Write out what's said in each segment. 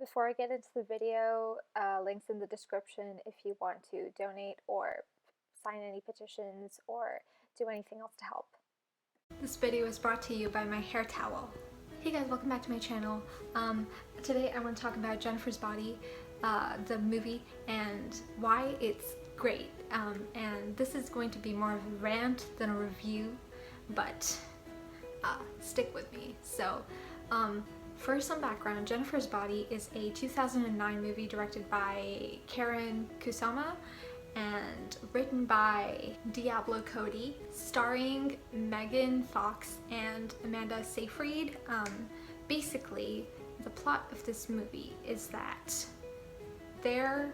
Before I get into the video, links in the description if you want to donate or sign any petitions or do anything else to help. This video is brought to you by my hair towel. Hey guys, welcome back to my channel. Today I want to talk about Jennifer's Body, the movie, and why it's great. And this is going to be more of a rant than a review, but stick with me. So, for some background, Jennifer's Body is a 2009 movie directed by Karyn Kusama and written by Diablo Cody, starring Megan Fox and Amanda Seyfried. Basically, the plot of this movie is that there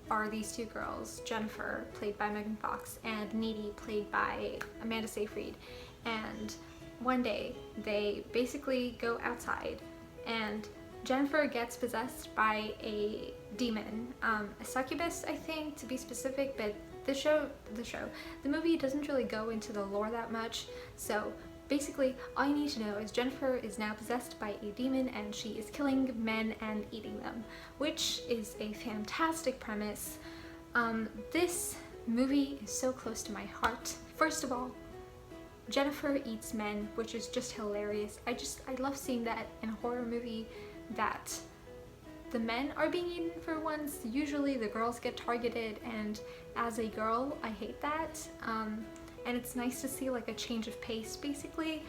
are these two girls, Jennifer, played by Megan Fox, and Needy, played by Amanda Seyfried, and one day they basically go outside and Jennifer gets possessed by a demon, a succubus, I think, to be specific, but the movie doesn't really go into the lore that much, so basically all you need to know is Jennifer is now possessed by a demon and she is killing men and eating them, which is a fantastic premise. This movie is so close to my heart. First of all, Jennifer eats men, which is just hilarious. I love seeing that in a horror movie, that the men are being eaten for once. Usually the girls get targeted, and as a girl, I hate that. And it's nice to see like a change of pace, basically.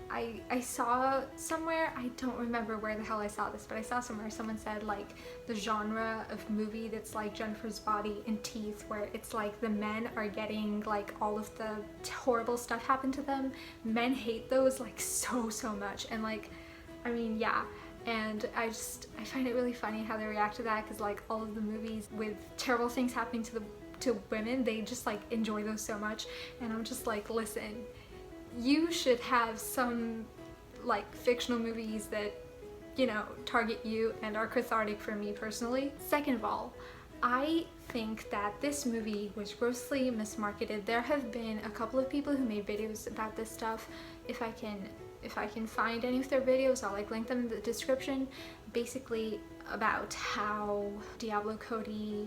I saw somewhere, I don't remember where the hell I saw this, but I saw somewhere someone said like the genre of movie that's like Jennifer's Body and Teeth, where it's like the men are getting like all of the horrible stuff happen to them. Men hate those like so much, and like, I mean, yeah. And I find it really funny how they react to that, because like all of the movies with terrible things happening to women, they just like enjoy those so much, and I'm just like, listen, you should have some like fictional movies that, you know, target you and are cathartic for me personally. Second of all, I think that this movie was grossly mismarketed. There have been a couple of people who made videos about this stuff. If I can find any of their videos, I'll like link them in the description, basically about how Diablo Cody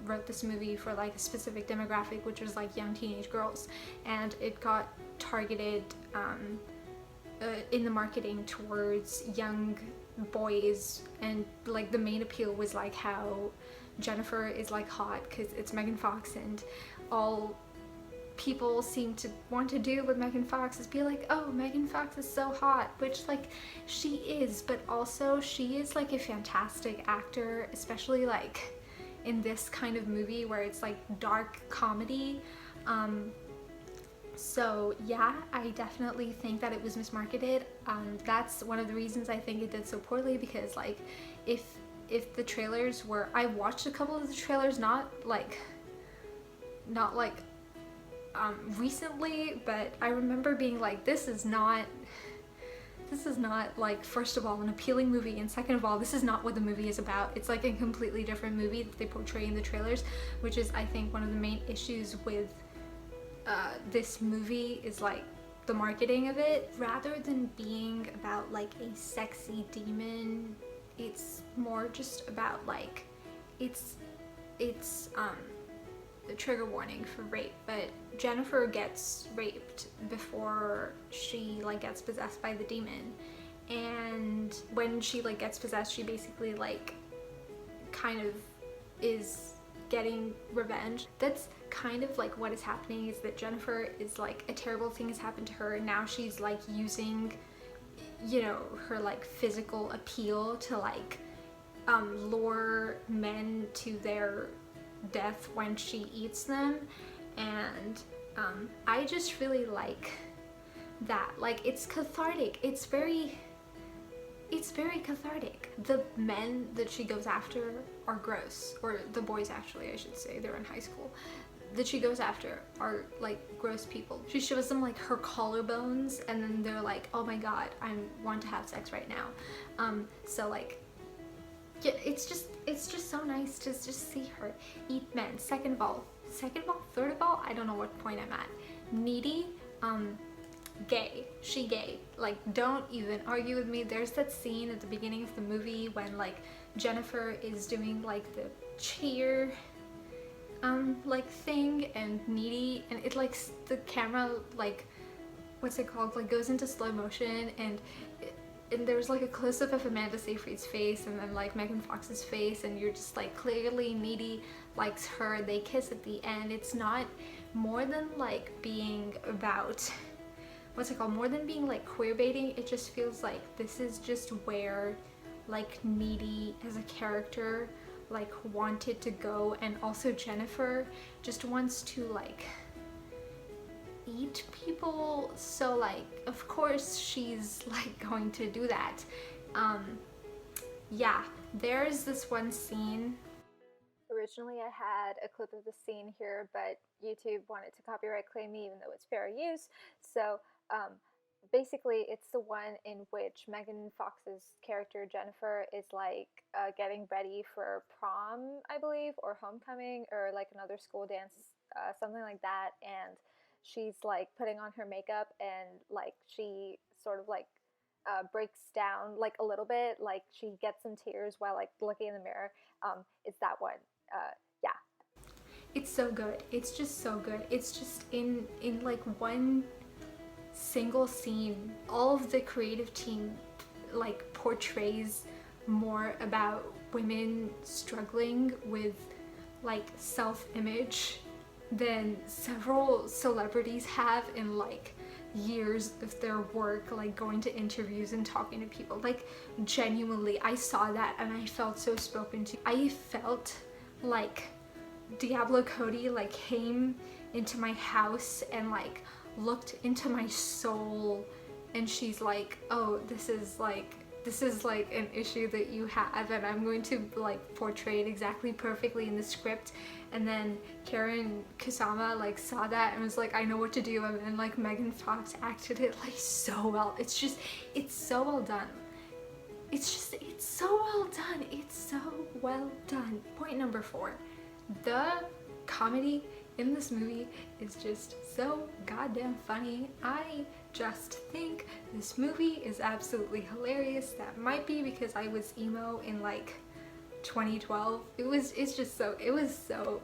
wrote this movie for like a specific demographic, which was like young teenage girls, and it got targeted in the marketing towards young boys, and like the main appeal was like how Jennifer is like hot because it's Megan Fox, and all people seem to want to do with Megan Fox is be like, oh, Megan Fox is so hot, which like she is, but also she is like a fantastic actor, especially like in this kind of movie where it's like dark comedy. So yeah, I definitely think that it was mismarketed. That's one of the reasons I think it did so poorly, because like if the trailers were, I watched a couple of the trailers, not like recently, but I remember being like, this is not like, first of all, an appealing movie, and second of all, this is not what the movie is about. It's like a completely different movie that they portray in the trailers, which is, I think, one of the main issues with this movie, is like the marketing of it. Rather than being about like a sexy demon, it's more just about like, it's the trigger warning for rape, but Jennifer gets raped before she like gets possessed by the demon, and when she like gets possessed, she basically like kind of is getting revenge. That's kind of like what is happening, is that Jennifer is like, a terrible thing has happened to her, and now she's like using, you know, her like physical appeal to like lure men to their death when she eats them. And I just really like that. Like, it's cathartic. It's very cathartic. The men that she goes after are gross, or the boys, actually, I should say, they're in high school, that she goes after are like gross people. She shows them like her collarbones, and then they're like, oh my god, I want to have sex right now. So like, yeah, it's just so nice to just see her eat men. Second of all, third of all, I don't know what point I'm at. Needy, gay. She gay. Like, don't even argue with me. There's that scene at the beginning of the movie when like Jennifer is doing like the cheer like thing, and Needy, and it like the camera like, what's it called, like goes into slow motion, and there's like a close-up of Amanda Seyfried's face and then like Megan Fox's face, and you're just like, clearly Needy likes her. They kiss at the end. It's not more than like being about, what's it called, more than being like queer baiting. It just feels like this is just where like Needy as a character like wanted to go, and also Jennifer just wants to like eat people, so like of course she's like going to do that. Yeah, there's this one scene. Originally I had a clip of the scene here, but YouTube wanted to copyright claim me even though it's fair use. So basically it's the one in which Megan Fox's character Jennifer is like getting ready for prom, I believe, or homecoming, or like another school dance, something like that, and she's like putting on her makeup, and like she sort of like breaks down like a little bit, like she gets some tears while like looking in the mirror. It's that one. Yeah, it's so good. It's just so good. It's just in like one single scene, all of the creative team like portrays more about women struggling with like self-image than several celebrities have in like years of their work, like going to interviews and talking to people. Like genuinely, I saw that and I felt so spoken to. I felt like Diablo Cody like came into my house and like looked into my soul, and she's like, oh, this is like an issue that you have, and I'm going to like portray it exactly perfectly in the script. And then Karen Kusama like saw that and was like, I know what to do, and then like Megan Fox acted it like so well. It's so well done. It's so well done. It's so well done. Point number 4. The comedy in this movie is just so goddamn funny. I just think this movie is absolutely hilarious. That might be because I was emo in like 2012. It was so good. It was so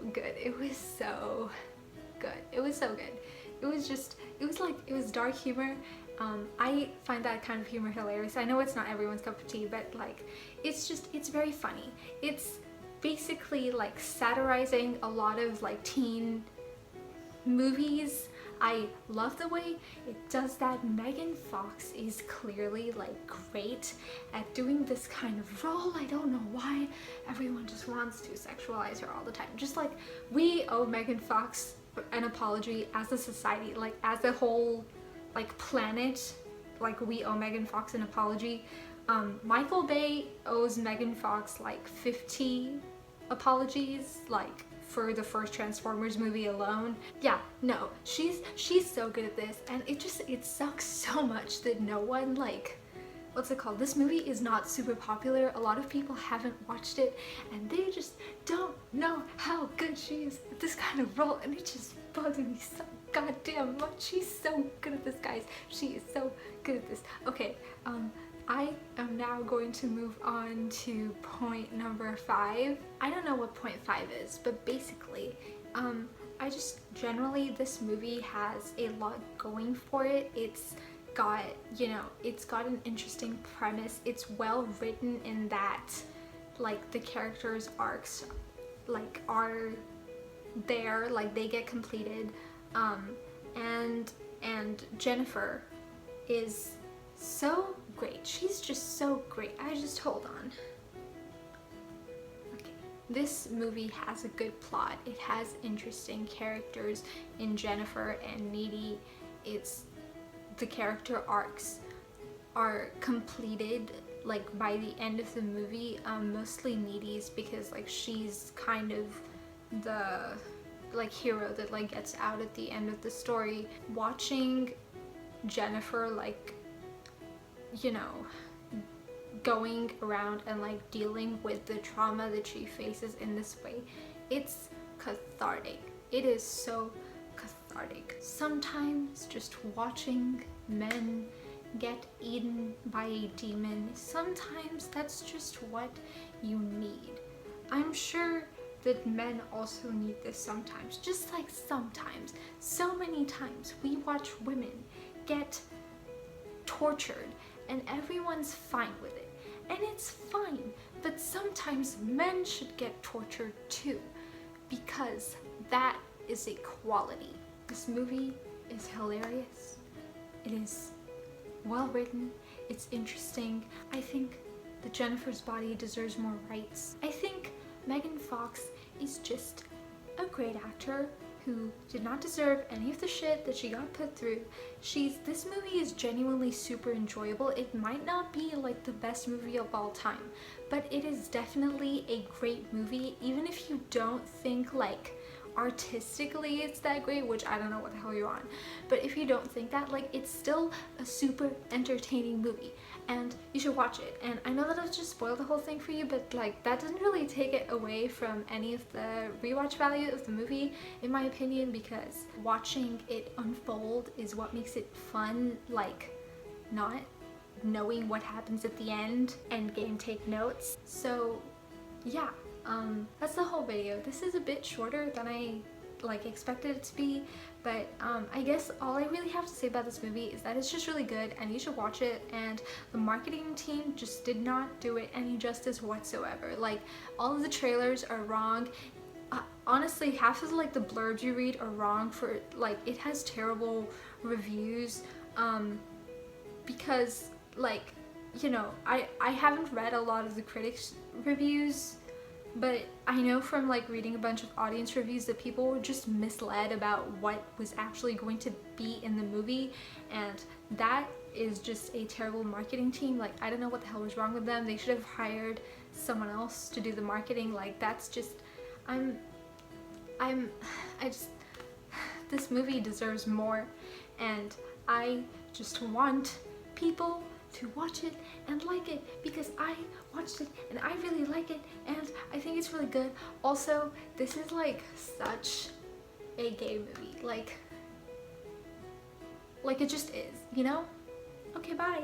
good. It was dark humor. I find that kind of humor hilarious. I know it's not everyone's cup of tea, but like it's very funny. It's basically like satirizing a lot of like teen movies. I love the way it does that. Megan Fox is clearly like great at doing this kind of role. I don't know why everyone just wants to sexualize her all the time. Just like, we owe Megan Fox an apology as a society, like as a whole like planet. Like, we owe Megan Fox an apology. Michael Bay owes Megan Fox like 50 apologies, like for the first Transformers movie alone. Yeah, no, she's so good at this, and it sucks so much that no one like, what's it called, this movie is not super popular. A lot of people haven't watched it, and they just don't know how good she is at this kind of role, and it just bothers me so goddamn much. She's so good at this, guys. She is so good at this. Okay, I am now going to move on to point number 5. I don't know what point 5 is, but basically, I just generally, this movie has a lot going for it. It's got, it's got an interesting premise. It's well written in that, like, the characters' arcs, like, are there, like, they get completed, and Jennifer is so great. She's just so great. Hold on. Okay. This movie has a good plot. It has interesting characters in Jennifer and Needy. The character arcs are completed like by the end of the movie. Mostly Needy's, because like she's kind of the like hero that like gets out at the end of the story. Watching Jennifer like, going around and like dealing with the trauma that she faces in this way, it's cathartic. It is so cathartic. Sometimes just watching men get eaten by a demon, sometimes that's just what you need. I'm sure that men also need this sometimes, just like sometimes, so many times we watch women get tortured and everyone's fine with it. And it's fine, but sometimes men should get tortured too, because that is equality. This movie is hilarious. It is well written. It's interesting. I think that Jennifer's Body deserves more rights. I think Megan Fox is just a great actor who did not deserve any of the shit that she got put through. This movie is genuinely super enjoyable. It might not be like the best movie of all time, but it is definitely a great movie, even if you don't think like artistically it's that great, which I don't know what the hell you're on, but if you don't think that, like, it's still a super entertaining movie and you should watch it. And I know that I've just spoiled the whole thing for you, but like that doesn't really take it away from any of the rewatch value of the movie, in my opinion, because watching it unfold is what makes it fun, like not knowing what happens at the end. Endgame, take notes. So yeah, that's the whole video. This is a bit shorter than I like expected it to be, but I guess all I really have to say about this movie is that it's just really good and you should watch it. And the marketing team just did not do it any justice whatsoever. Like, all of the trailers are wrong. Honestly, half of like the blurbs you read are wrong. For like, it has terrible reviews because, like, you know, I haven't read a lot of the critics reviews, but I know from like reading a bunch of audience reviews that people were just misled about what was actually going to be in the movie, and that is just a terrible marketing team. Like, I don't know what the hell was wrong with them. They should have hired someone else to do the marketing. Like, that's just, this movie deserves more, and I just want people to watch it and like it, because I watched it and I really like it and I think it's really good. Also, this is like such a gay movie, like it just is, you know? Okay, bye.